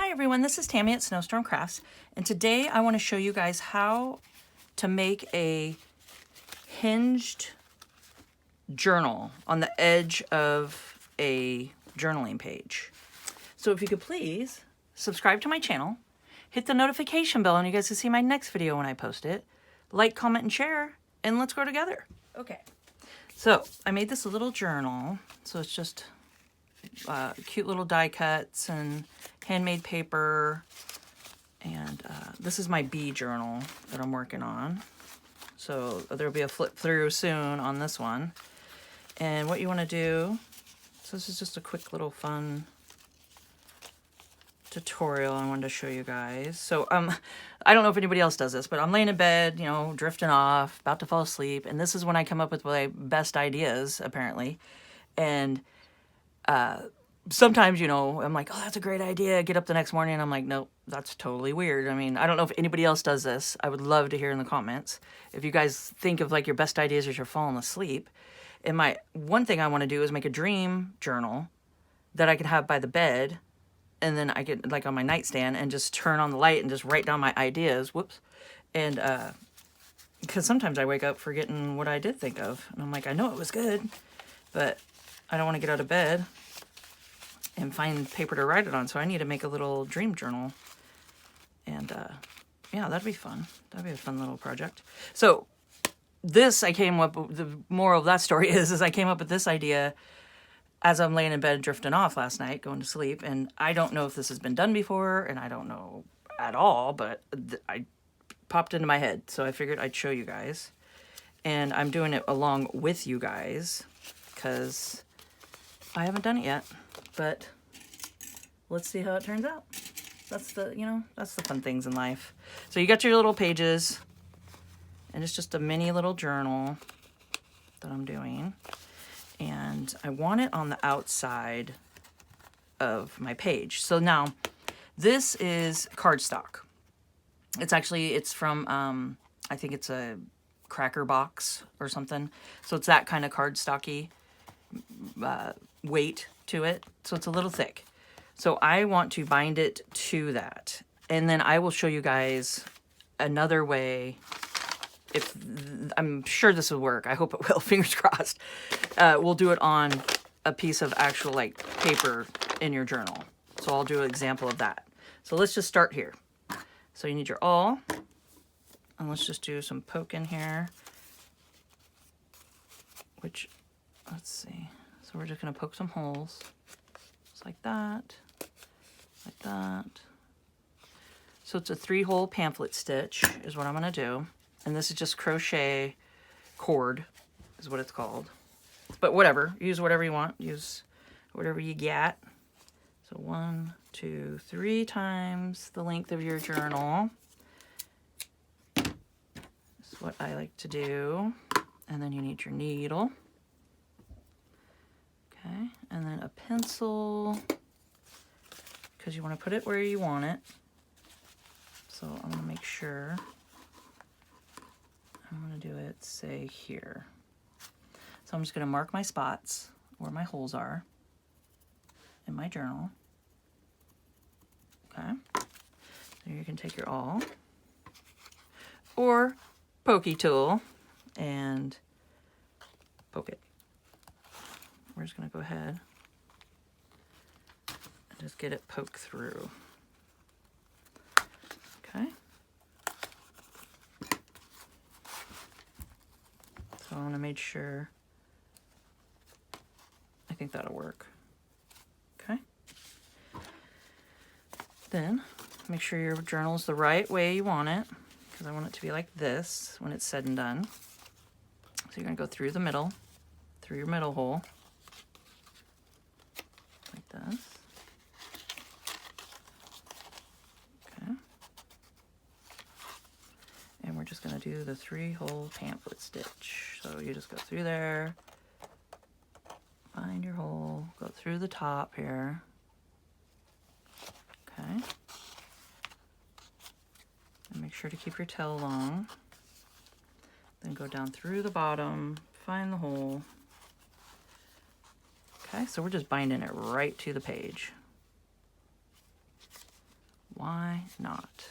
Hi everyone, this is Tammy at Snowstorm Crafts, and today I want to show you guys how to make a hinged journal on the edge of a journaling page. So if you could please subscribe to my channel, hit the notification bell and you guys can see my next video when I post it, like, comment, and share, and let's grow together. Okay, so I made this little journal, so it's just cute little die cuts and handmade paper, and this is my bee journal that I'm working on, so there'll be a flip through soon on this one. And what you want to do, so this is just a quick little fun tutorial I wanted to show you guys. So I don't know if anybody else does this, but I'm laying in bed, you know, drifting off, about to fall asleep, and this is when I come up with my best ideas, apparently. And sometimes, you know, I'm like, oh, that's a great idea. Get up the next morning and I'm like, nope, that's totally weird. I mean, I don't know if anybody else does this. I would love to hear in the comments if you guys think of like your best ideas as you're falling asleep. And my one thing I want to do is make a dream journal that I could have by the bed, and then I could, like, on my nightstand, and just turn on the light and just write down my ideas. Whoops. And because sometimes I wake up forgetting what I did think of, and I'm like, I know it was good, but I don't want to get out of bed and find paper to write it on, so I need to make a little dream journal. And yeah, that'd be fun. That'd be a fun little project. So this, I came up with, the moral of that story is I came up with this idea as I'm laying in bed drifting off last night, going to sleep, and I don't know if this has been done before, and I don't know at all, but I popped into my head, so I figured I'd show you guys. And I'm doing it along with you guys, because I haven't done it yet, but let's see how it turns out. That's the, you know, that's the fun things in life. So you got your little pages, and it's just a mini little journal that I'm doing. And I want it on the outside of my page. So now, this is cardstock. It's from, I think it's a Cracker Box or something. So it's that kind of cardstocky weight to it. So it's a little thick. So I want to bind it to that. And then I will show you guys another way. If I'm sure this will work. I hope it will. Fingers crossed. We'll do it on a piece of actual, like, paper in your journal. So I'll do an example of that. So let's just start here. So you need your awl. And let's just do some poking here. Which, let's see. So we're just going to poke some holes. Just like that. Like that. So it's a 3-hole pamphlet stitch is what I'm going to do. And this is just crochet cord is what it's called. But whatever, use whatever you want. Use whatever you get. So 1, 2, 3 times the length of your journal. This is what I like to do. And then you need your needle. Okay, and then a pencil, because you want to put it where you want it. So I'm going to make sure. I'm going to do it, say, here. So I'm just going to mark my spots where my holes are in my journal. Okay. So you can take your awl or pokey tool and poke it. We're just going to go ahead and just get it poked through. Okay. So I want to make sure, I think that'll work. Okay. Then make sure your journal's the right way you want it, because I want it to be like this when it's said and done. So you're going to go through the middle, through your middle hole, like this. Okay. And we're just going to do the 3-hole pamphlet stitch. So you just go through there, find your hole, go through the top here. Okay. And make sure to keep your tail long. Then go down through the bottom, find the hole. Okay, so we're just binding it right to the page. Why not?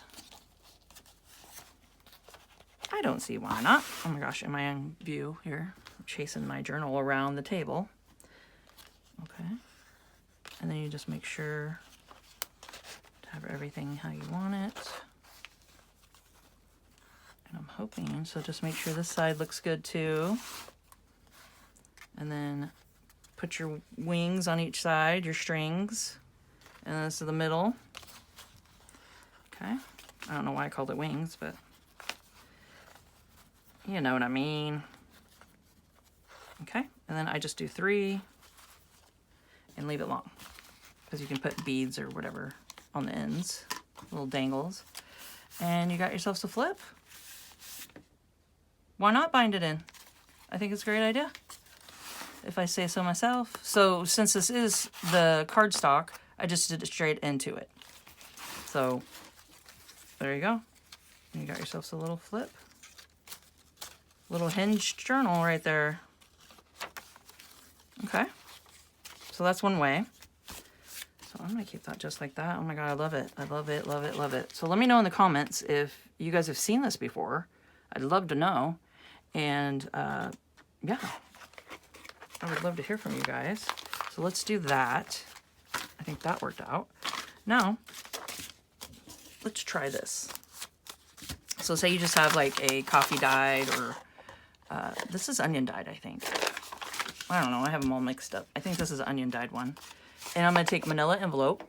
I don't see why not. Oh my gosh, am I in view here? I'm chasing my journal around the table. Okay. And then you just make sure to have everything how you want it. And I'm hoping, so just make sure this side looks good too. And then put your wings on each side, your strings. And this is the middle. Okay. I don't know why I called it wings, but you know what I mean. Okay. And then I just do 3 and leave it long, because you can put beads or whatever on the ends, little dangles. And you got yourself a flip. Why not bind it in? I think it's a great idea, if I say so myself. So since this is the cardstock, I just did it straight into it. So there you go. You got yourself a little flip. Little hinged journal right there. Okay. So that's one way. So I'm gonna keep that just like that. Oh my God, I love it. I love it, love it, love it. So let me know in the comments if you guys have seen this before. I'd love to know. And yeah, I would love to hear from you guys. So let's do that. I think that worked out. Now, let's try this. So say you just have like a coffee dyed, or this is onion dyed, I think. I don't know, I have them all mixed up. I think this is an onion dyed one. And I'm gonna take manila envelope.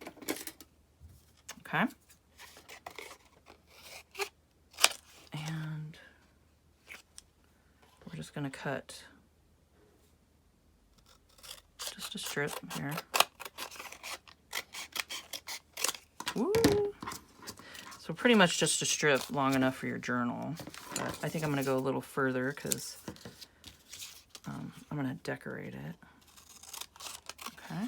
Okay. And we're just gonna cut just a strip here. Woo! So pretty much just a strip long enough for your journal. But I think I'm gonna go a little further because I'm gonna decorate it. Okay.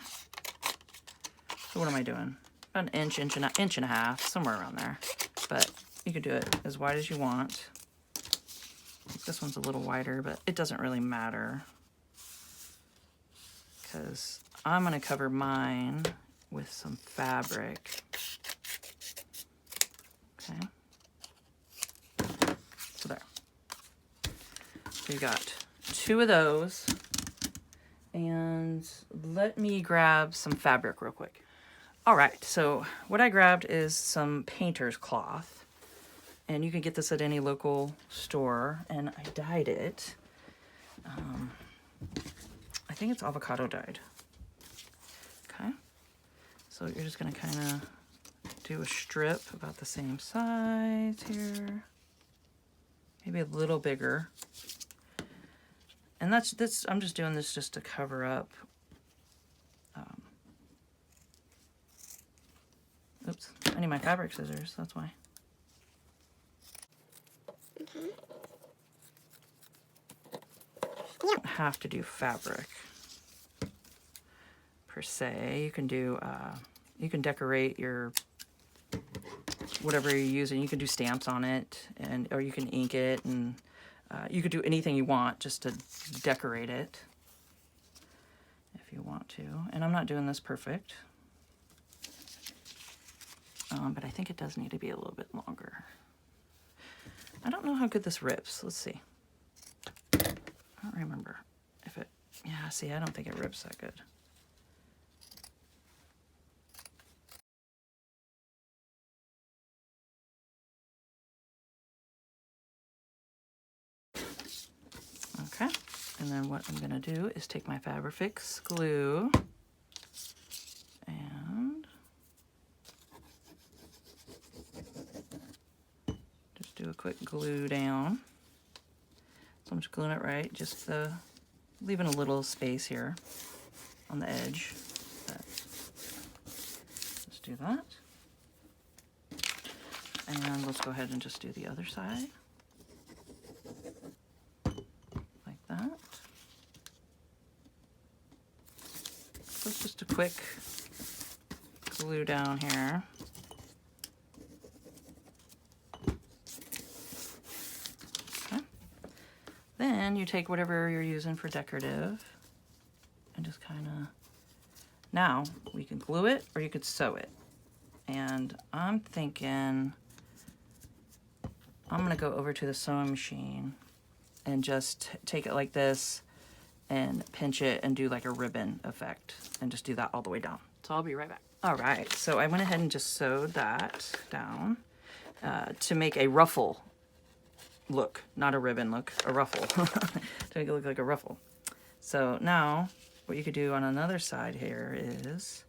So what am I doing? About an inch and a half, somewhere around there. But you could do it as wide as you want. This one's a little wider, but it doesn't really matter, because I'm gonna cover mine with some fabric. Okay. So there. So you got 2 of those. And let me grab some fabric real quick. All right, so what I grabbed is some painter's cloth. And you can get this at any local store. And I dyed it. I think it's avocado dyed. Okay. So you're just gonna kind of do a strip about the same size here. Maybe a little bigger. And that's this. I'm just doing this just to cover up. Oops, I need my fabric scissors. That's why. You don't have to do fabric per se. You can do. You can decorate your whatever you're using. You can do stamps on it, or you can ink it, and you could do anything you want just to decorate it if you want to. And I'm not doing this perfect, but I think it does need to be a little bit longer. I don't know how good this rips. Let's see. I don't remember if it, yeah, see, I don't think it rips that good. Okay, and then what I'm gonna do is take my Fabrifix glue and just do a quick glue down. So I'm just gluing it right, just leaving a little space here on the edge. But let's do that. And let's go ahead and just do the other side. That. So it's just a quick glue down here. Okay. Then you take whatever you're using for decorative and just kind of, now we can glue it or you could sew it. And I'm thinking I'm gonna go over to the sewing machine and just take it like this and pinch it and do like a ribbon effect and just do that all the way down. So I'll be right back. All right, so I went ahead and just sewed that down to make a ruffle look, not a ribbon look, a ruffle, to make it look like a ruffle. So now what you could do on another side here is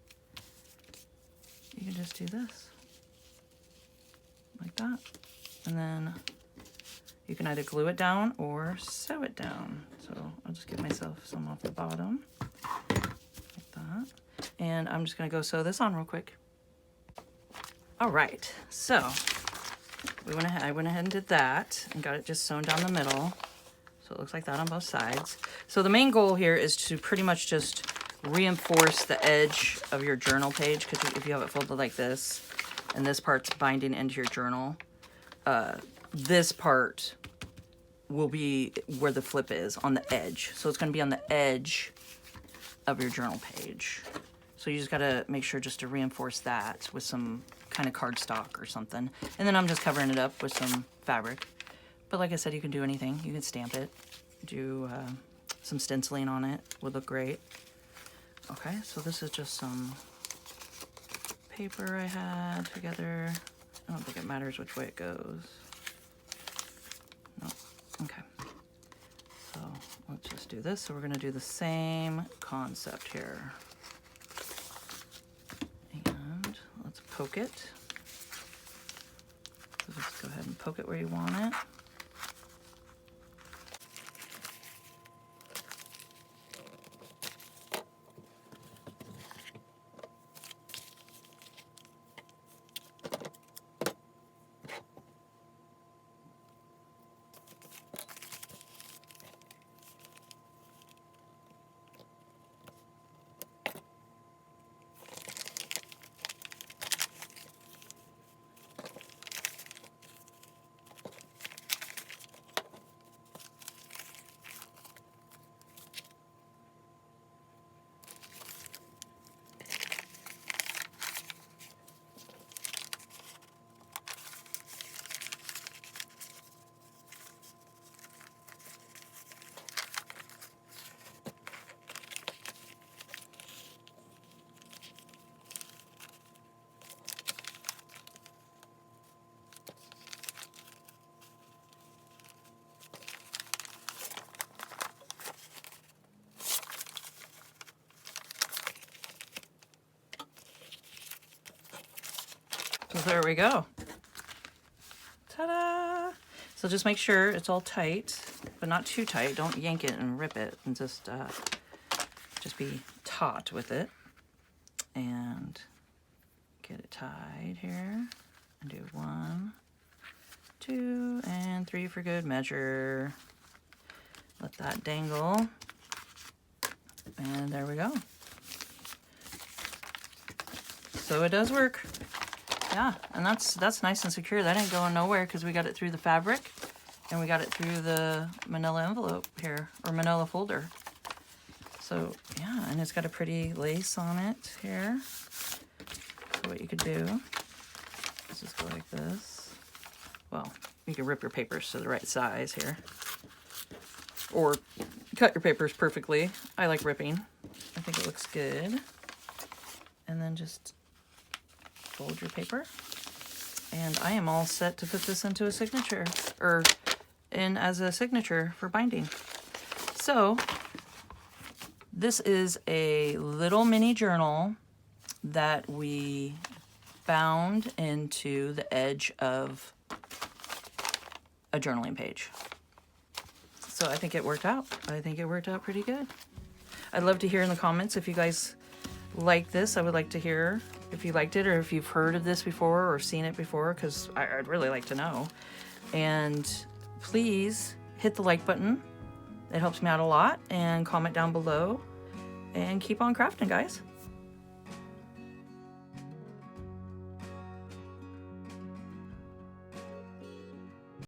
you can just do this like that, and then you can either glue it down or sew it down. So I'll just give myself some off the bottom like that, and I'm just gonna go sew this on real quick. All right, so I went ahead and did that and got it just sewn down the middle. So it looks like that on both sides. So the main goal here is to pretty much just reinforce the edge of your journal page, because if you have it folded like this and this part's binding into your journal, this part will be where the flip is, on the edge. So it's going to be on the edge of your journal page. So you just got to make sure just to reinforce that with some kind of cardstock or something. And then I'm just covering it up with some fabric. But like I said, you can do anything. You can stamp it, do some stenciling on it, would look great. Okay, so this is just some paper I had together. I don't think it matters which way it goes. No, okay. So let's just do this. So we're gonna do the same concept here. And let's poke it. So just go ahead and poke it where you want it. So there we go. Ta-da! So just make sure it's all tight, but not too tight. Don't yank it and rip it, and just be taut with it. And get it tied here. And do 1, 2, and 3 for good measure. Let that dangle. And there we go. So it does work. Yeah, and that's nice and secure. That ain't going nowhere because we got it through the fabric and we got it through the manila envelope here, or manila folder. So yeah, and it's got a pretty lace on it here. So what you could do is just go like this. Well, you can rip your papers to the right size here, or cut your papers perfectly. I like ripping. I think it looks good. And then just fold your paper, and I am all set to put this into a signature, or in as a signature for binding. So this is a little mini journal that we bound into the edge of a journaling page. So I think it worked out. I think it worked out pretty good. I'd love to hear in the comments if you guys like this. I would like to hear if you liked it, or if you've heard of this before or seen it before, because I'd really like to know. And please hit the like button. It helps me out a lot. And comment down below. And keep on crafting, guys.